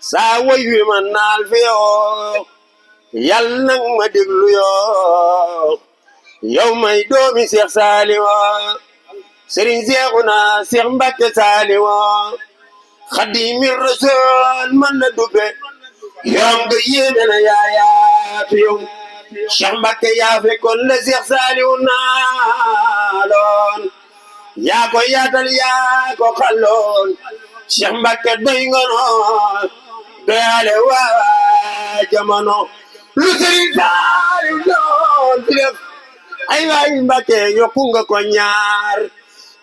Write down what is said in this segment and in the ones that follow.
saa woy wi man naal fi yoo yal nang ma déglu yoo yow may doomi Seex Saaliw Sëriñ Seexuna Seex Mbàkke Saaliw Xaadimu Rasuul man la dubbe yoom ga yéeme na yaayaatu yow Seex Mbàkke yaa fekkoon la Seex Saaliw naaloon yaa ko yaatal yaa ko xalloon Seex Mbàkke doy nga noon doyaale waa jamono lu Sëriñ Saaliw doon fi def ay waay Mbàkke yokku nga ko ñaar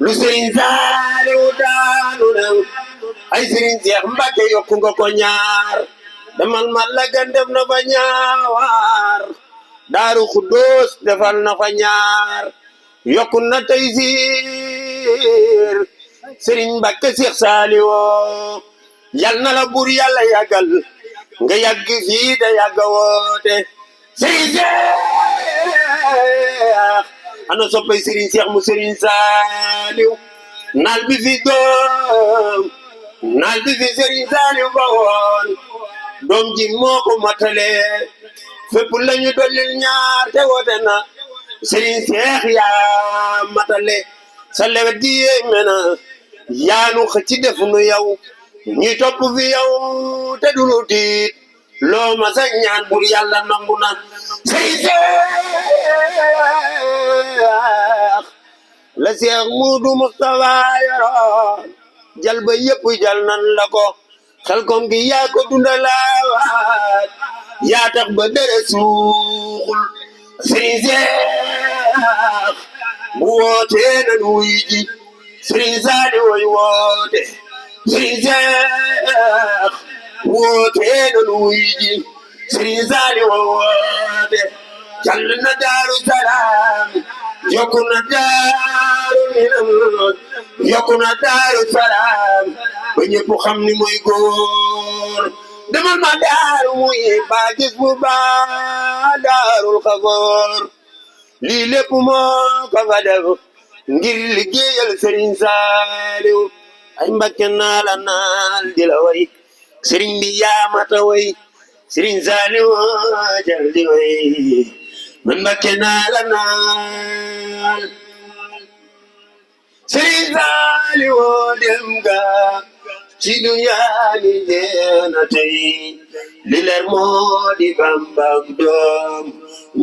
lu Sëriñ Saaliw daanu na ay Sëriñ Seex Mbàkke yokku nga ko ñaar demal ma la gan def na fa ñaawar Daaru Xuddoos defal na fa ñaar yokku na tey siir Sëriñ Mbàkke Seex Saaliw yal na la buur Yàlla yàggal nga yàgg fii da yàgg woote Sëriñ Seex ana soppay Sëriñ Seex mu Sëriñ Saaliw naal bi fi doom naal bi fi Sëriñ Saaliw ba woon doom ji moo ko matale fépp lañu dollil ñaar te woote na Sëriñ Seex yaa matale sa lewet gi yéeme na yaanu xëcc def nu yow ñi topp fi yow te dulu tiit loo ma sa ñaan bur Yàlla nangu na Sëriñ Seex la Seex Muudu Mustafa yoroon jal ba yëpp jal nan la ko xel kom gi yaa ko dundalawaat yaa tax ba dere suuxul Sëriñ Seex bu wootee nan wuy ji Sëriñ Saaliw way woote Sëriñ Seex wootee nan wuy ji Sëriñ Saaliw way woote jàll na Daaru Salaam yokku na Daaru Minam yokku na Daaru Salaam ba ñëpp xam ni mooy góor demal ma daaru muy ba gis bu baax Daarul Xafoor lii lépp moo ko fa def ngir liggéeyal Sëriñ Saaliw ay Mbàkke naa la naal di la way sëriñ bi yaa mata way Sëriñ Saaliw jar di way man Mbàkke naa la naal Sëriñ Saaliw dem ga ci dunya ni jeena tey li leer moo di Bamba ak doom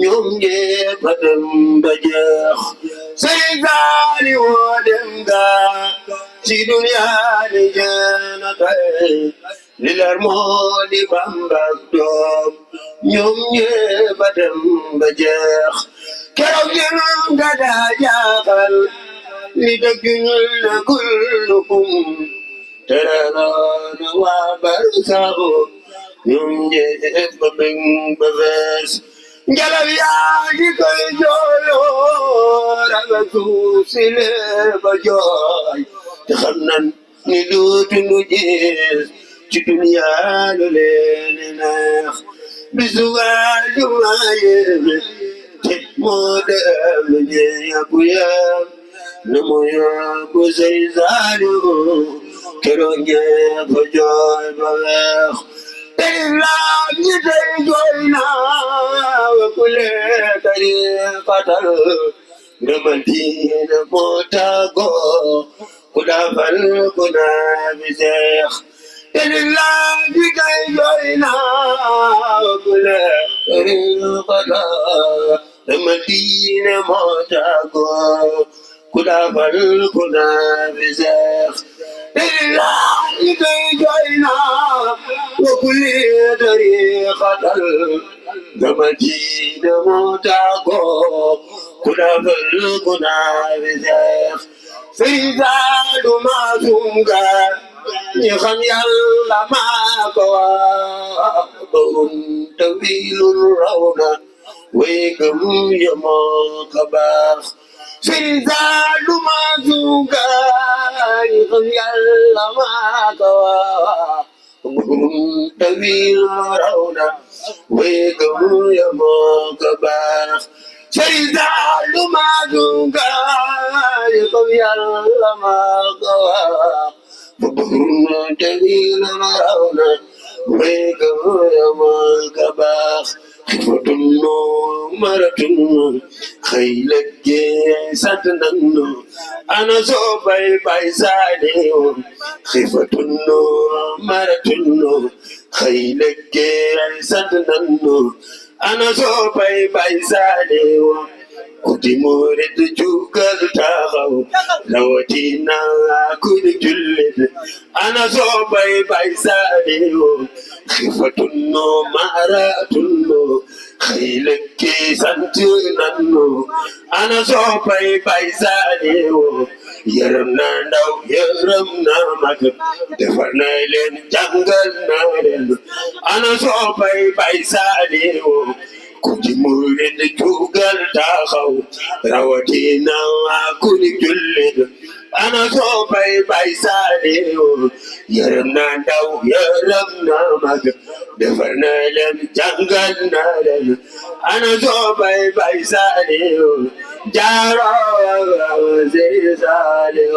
ñoom ñépp a dem ba jeex Sëriñ Saaliw dem ga ci dunya ni jeena tey li leer moo di Bamba ak doom ñoom ñépp a dem ba jeex keroog jëm nga daa jaaxal li dëgg na kullukum teranoon waa barsaxu ñoom ñépp ba bëgg ba fees ngelaw yaa ngi koy jooyloo raga suuf si lee ba jooy te xam nan ni dootu nu gis ci duniyaa lu leen neex bisu àjjuma yéeme te moo dem lu ñeeku yam na mu yóbbu Sëriñ Saaliw keroog ñépp jooy ba weex te lislaam ñi tey jooy naa wa kule tariqatal ngëmal diina moo tàggoo ku dafal ku naa bi seex te lislaam ñi tey jooy naa wa kule tariqatal ngëmal diina moo tàggoo ku dafal ku naa bi seex lillahi kay joyna wa kulli tariqatal gamadina motago kunafal kunafeex Sëriñ Mazunga ñi xam Yàlla maa ko wax borom tawilul rawna way gëm yamoo ka baax Sëriñ Mazunga ñi xam Yàlla maa ko wax borom tawilul rawna way gëm yamoo ka baax Sëriñ Mazunga ñi xam Yàlla maa ko wax borom tawilul rawna ويقوم كباخ خفتنو مرتنو خيلك ساتننو أنا صوبي بايسانيو خفتنو مرتنو خيلك ساتننو أنا صوبي بايسانيو kuti murid jugal taxaw rawatina kuy jullit ana soo bay saaliwo xifatunno maaratunno xaylekki sant nanno ana soo bay saaliwo yërëm na ndaw yërëm na mag defar na leen jàngal na leen ana soo bay saaliwo kuti murid jugal taxaw rawatina kuy jullit ana soo bay saaliwo yërëm na ndaw yërëm na mag defar na leen jàngal na leen ana soo bay saaliwo jaaro Sëriñ Saaliw